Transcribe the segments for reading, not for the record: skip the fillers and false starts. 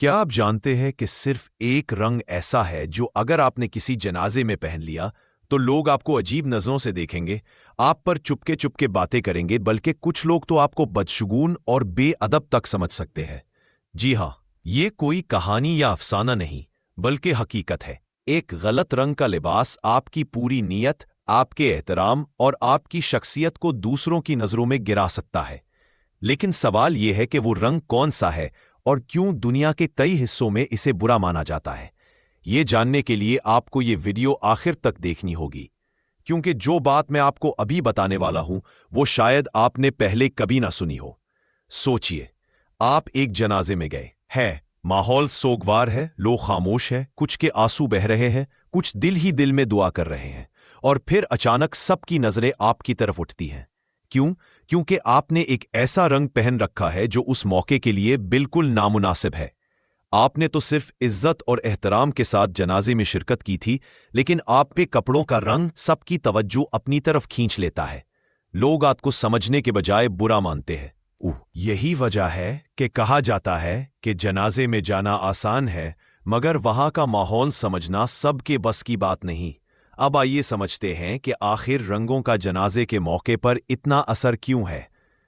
کیا آپ جانتے ہیں کہ صرف ایک رنگ ایسا ہے جو اگر آپ نے کسی جنازے میں پہن لیا تو لوگ آپ کو عجیب نظروں سے دیکھیں گے، آپ پر چپکے باتیں کریں گے، بلکہ کچھ لوگ تو آپ کو بدشگون اور بے ادب تک سمجھ سکتے ہیں؟ جی ہاں، یہ کوئی کہانی یا افسانہ نہیں، بلکہ حقیقت ہے۔ ایک غلط رنگ کا لباس آپ کی پوری نیت، آپ کے احترام اور آپ کی شخصیت کو دوسروں کی نظروں میں گرا سکتا ہے۔ لیکن سوال یہ ہے کہ وہ رنگ کون سا ہے اور کیوں دنیا کے کئی حصوں میں اسے برا مانا جاتا ہے؟ یہ جاننے کے لیے آپ کو یہ ویڈیو آخر تک دیکھنی ہوگی، کیونکہ جو بات میں آپ کو ابھی بتانے والا ہوں وہ شاید آپ نے پہلے کبھی نہ سنی ہو۔ سوچئے، آپ ایک جنازے میں گئے ہے، ماحول سوگوار ہے، لوگ خاموش ہیں، کچھ کے آنسو بہہ رہے ہیں، کچھ دل ہی دل میں دعا کر رہے ہیں، اور پھر اچانک سب کی نظریں آپ کی طرف اٹھتی ہیں۔ کیوں؟ کیونکہ آپ نے ایک ایسا رنگ پہن رکھا ہے جو اس موقع کے لیے بالکل نامناسب ہے۔ آپ نے تو صرف عزت اور احترام کے ساتھ جنازے میں شرکت کی تھی، لیکن آپ کے کپڑوں کا رنگ سب کی توجہ اپنی طرف کھینچ لیتا ہے۔ لوگ آپ کو سمجھنے کے بجائے برا مانتے ہیں۔ یہی وجہ ہے کہ کہا جاتا ہے کہ جنازے میں جانا آسان ہے، مگر وہاں کا ماحول سمجھنا سب کے بس کی بات نہیں۔ اب آئیے سمجھتے ہیں کہ آخر رنگوں کا جنازے کے موقع پر اتنا اثر کیوں ہے۔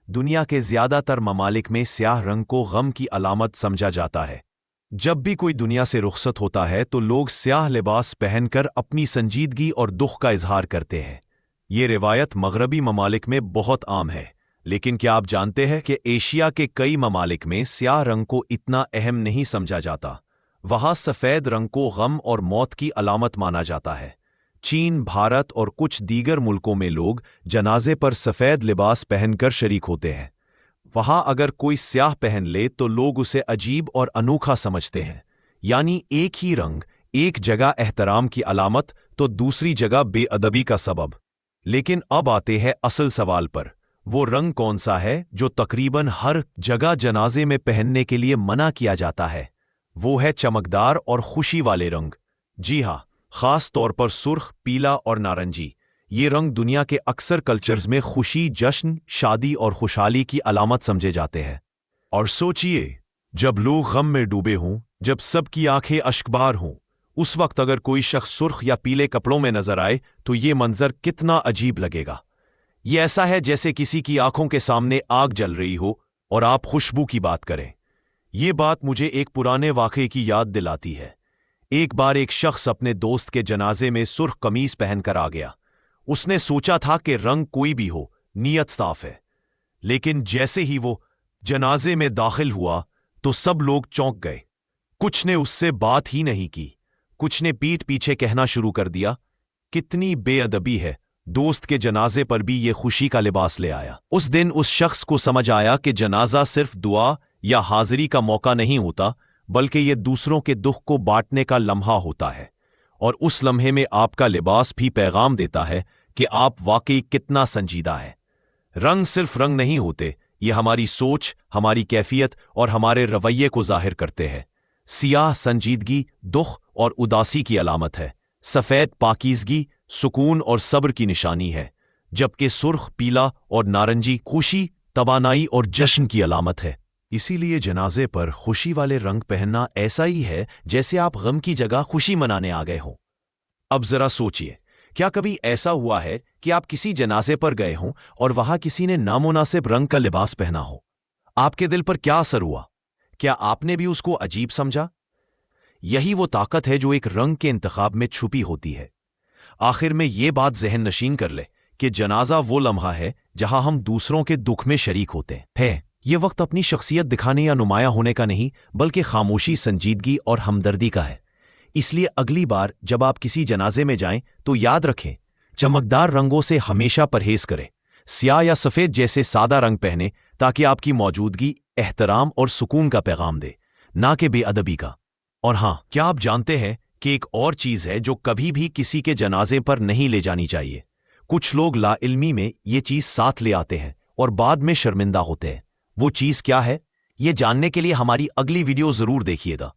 دنیا کے زیادہ تر ممالک میں سیاہ رنگ کو غم کی علامت سمجھا جاتا ہے۔ جب بھی کوئی دنیا سے رخصت ہوتا ہے تو لوگ سیاہ لباس پہن کر اپنی سنجیدگی اور دکھ کا اظہار کرتے ہیں۔ یہ روایت مغربی ممالک میں بہت عام ہے، لیکن کیا آپ جانتے ہیں کہ ایشیا کے کئی ممالک میں سیاہ رنگ کو اتنا اہم نہیں سمجھا جاتا؟ وہاں سفید رنگ کو غم اور موت کی علامت مانا جاتا ہے۔ چین، بھارت اور کچھ دیگر ملکوں میں لوگ جنازے پر سفید لباس پہن کر شریک ہوتے ہیں۔ وہاں اگر کوئی سیاہ پہن لے تو لوگ اسے عجیب اور انوکھا سمجھتے ہیں، یعنی ایک ہی رنگ ایک جگہ احترام کی علامت تو دوسری جگہ بے ادبی کا سبب۔ لیکن اب آتے ہیں اصل سوال پر، وہ رنگ کون سا ہے جو تقریباً ہر جگہ جنازے میں پہننے کے لیے منع کیا جاتا ہے؟ وہ ہے چمکدار اور خوشی والے رنگ۔ جی ہاں، خاص طور پر سرخ، پیلا اور نارنجی۔ یہ رنگ دنیا کے اکثر کلچرز میں خوشی، جشن، شادی اور خوشحالی کی علامت سمجھے جاتے ہیں۔ اور سوچئے، جب لوگ غم میں ڈوبے ہوں، جب سب کی آنکھیں اشکبار ہوں، اس وقت اگر کوئی شخص سرخ یا پیلے کپڑوں میں نظر آئے تو یہ منظر کتنا عجیب لگے گا۔ یہ ایسا ہے جیسے کسی کی آنکھوں کے سامنے آگ جل رہی ہو اور آپ خوشبو کی بات کریں۔ یہ بات مجھے ایک پرانے واقعے کی یاد دلاتی ہے۔ ایک بار ایک شخص اپنے دوست کے جنازے میں سرخ قمیص پہن کر آ گیا۔ اس نے سوچا تھا کہ رنگ کوئی بھی ہو، نیت صاف ہے۔ لیکن جیسے ہی وہ جنازے میں داخل ہوا تو سب لوگ چونک گئے۔ کچھ نے اس سے بات ہی نہیں کی، کچھ نے پیٹھ پیچھے کہنا شروع کر دیا، کتنی بے ادبی ہے، دوست کے جنازے پر بھی یہ خوشی کا لباس لے آیا۔ اس دن اس شخص کو سمجھ آیا کہ جنازہ صرف دعا یا حاضری کا موقع نہیں ہوتا، بلکہ یہ دوسروں کے دکھ کو بانٹنے کا لمحہ ہوتا ہے، اور اس لمحے میں آپ کا لباس بھی پیغام دیتا ہے کہ آپ واقعی کتنا سنجیدہ ہے۔ رنگ صرف رنگ نہیں ہوتے، یہ ہماری سوچ، ہماری کیفیت اور ہمارے رویے کو ظاہر کرتے ہیں۔ سیاہ سنجیدگی، دکھ اور اداسی کی علامت ہے، سفید پاکیزگی، سکون اور صبر کی نشانی ہے، جبکہ سرخ، پیلا اور نارنجی خوشی، توانائی اور جشن کی علامت ہے۔ اسی لیے جنازے پر خوشی والے رنگ پہننا ایسا ہی ہے جیسے آپ غم کی جگہ خوشی منانے آ گئے ہوں۔ اب ذرا سوچئے، کیا کبھی ایسا ہوا ہے کہ آپ کسی جنازے پر گئے ہوں اور وہاں کسی نے نامناسب رنگ کا لباس پہنا ہو؟ آپ کے دل پر کیا اثر ہوا؟ کیا آپ نے بھی اس کو عجیب سمجھا؟ یہی وہ طاقت ہے جو ایک رنگ کے انتخاب میں چھپی ہوتی ہے۔ آخر میں یہ بات ذہن نشین کر لے کہ جنازہ وہ لمحہ ہے جہاں ہم دوسروں کے دکھ میں شریک ہوتے ہیں۔ یہ وقت اپنی شخصیت دکھانے یا نمایاں ہونے کا نہیں، بلکہ خاموشی، سنجیدگی اور ہمدردی کا ہے۔ اس لیے اگلی بار جب آپ کسی جنازے میں جائیں تو یاد رکھیں، چمکدار رنگوں سے ہمیشہ پرہیز کریں۔ سیاہ یا سفید جیسے سادہ رنگ پہنیں تاکہ آپ کی موجودگی احترام اور سکون کا پیغام دے، نہ کہ بے ادبی کا۔ اور ہاں، کیا آپ جانتے ہیں کہ ایک اور چیز ہے جو کبھی بھی کسی کے جنازے پر نہیں لے جانی چاہیے؟ کچھ لوگ لا علمی میں یہ چیز ساتھ لے آتے ہیں اور بعد میں شرمندہ ہوتے ہیں۔ وہ چیز کیا ہے؟ یہ جاننے کے لیے ہماری اگلی ویڈیو ضرور دیکھیے گا۔